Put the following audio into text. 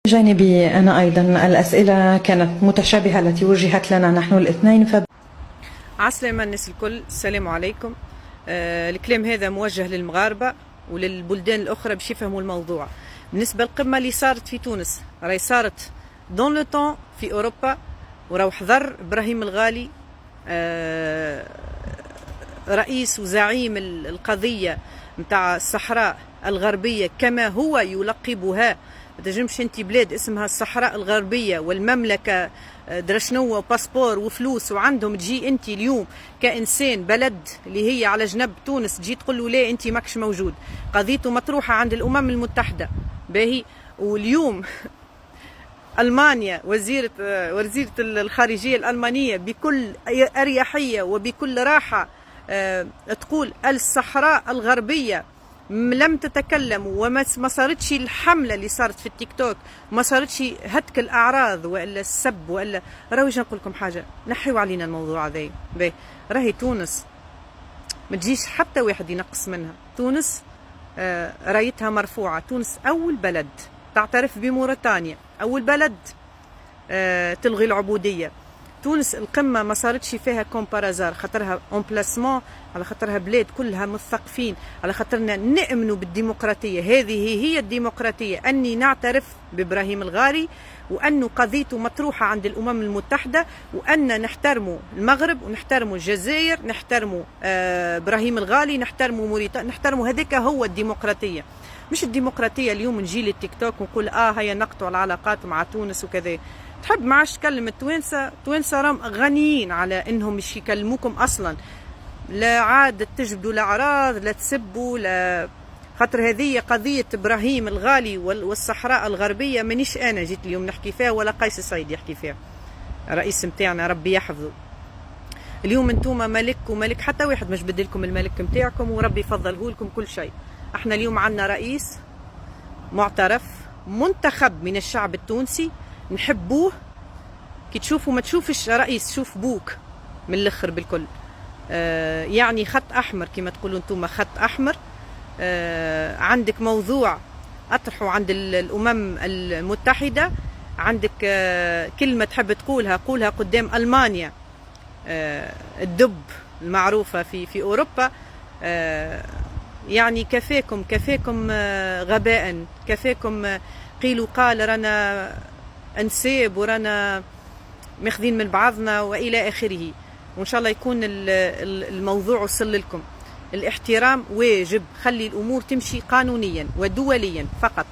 جانبي أنا أيضا الأسئلة كانت متشابهة التي وجهت لنا نحن الاثنين. عسلامة الناس الكل، السلام عليكم. الكلام هذا موجه للمغاربة وللبلدان الأخرى باش يفهموا الموضوع. بالنسبة للقمة اللي صارت في تونس، راهي صارت دون لو طون في أوروبا، وراهو حضر إبراهيم الغالي رئيس وزعيم القضية متاع الصحراء الغربية كما هو يلقبها. ما تنجمش انت بلاد اسمها الصحراء الغربية والمملكة درشنو باسبور وفلوس وعندهم، تجي انت اليوم كإنسان بلد اللي هي على جنب تونس تجي تقول له لا انت ماكش موجود. قضيته مطروحة عند الأمم المتحدة باهي، واليوم ألمانيا وزيرة الخارجية الألمانية بكل أريحية وبكل راحة تقول الصحراء الغربية لم تتكلم، وما صارتش الحملة اللي صارت في التيك توك، ما صارتش هتك الأعراض ولا السب ولا راهي. نقول لكم حاجة، نحيوا علينا الموضوع هذا. راهي تونس ما تجيش حتى واحد ينقص منها. تونس رايتها مرفوعة. تونس أول بلد تعترف بموريتانيا، أول بلد تلغي العبودية. تونس القمة ما صارتش فيها كومبارازار، خاطرها اون بلاسمون، على خاطرها بلاد كلها مثقفين، على خاطرنا نؤمنوا بالديمقراطية. هذه هي الديمقراطية، أني نعترف بإبراهيم الغالي، وأنه قضيته مطروحة عند الأمم المتحدة، وأن نحترموا المغرب ونحترموا الجزائر، نحترموا إبراهيم الغالي، نحترموا موريتانيا، نحترموا. هذاك هو الديمقراطية. مش الديمقراطية اليوم نجي للتيك توك ونقول هيا نقطع العلاقات مع تونس وكذا. تحب ما عادش تكلم التوانسة راهم غنيين على انهم مش يكلموكم اصلا، لا عاد تجبدوا الاعراض، لا تسبوا، لا خاطر هذه قضية ابراهيم الغالي والصحراء الغربية مانيش انا جيت اليوم نحكي فيها ولا قيس سعيد يحكي فيها، الرئيس متاعنا ربي يحفظه. اليوم انتوما ملك وملك، حتى واحد مش بدلكم الملك متاعكم وربي يفضله لكم كل شيء. احنا اليوم عندنا رئيس معترف منتخب من الشعب التونسي، نحبوه. كي تشوفوا ما تشوفش رئيس، شوف بوك من الاخر بالكل. يعني خط احمر كما تقولوا انتم، خط احمر. عندك موضوع اطرحه عند الامم المتحدة، عندك كلمة تحب تقولها قولها قدام المانيا، الدب المعروفة في اوروبا. يعني كفاكم غباء، كفاكم قيلوا قال، رانا انساب ورانا ماخذين من بعضنا والى اخره. وان شاء الله يكون الموضوع وصل لكم. الاحترام واجب، خلي الامور تمشي قانونيا ودوليا فقط.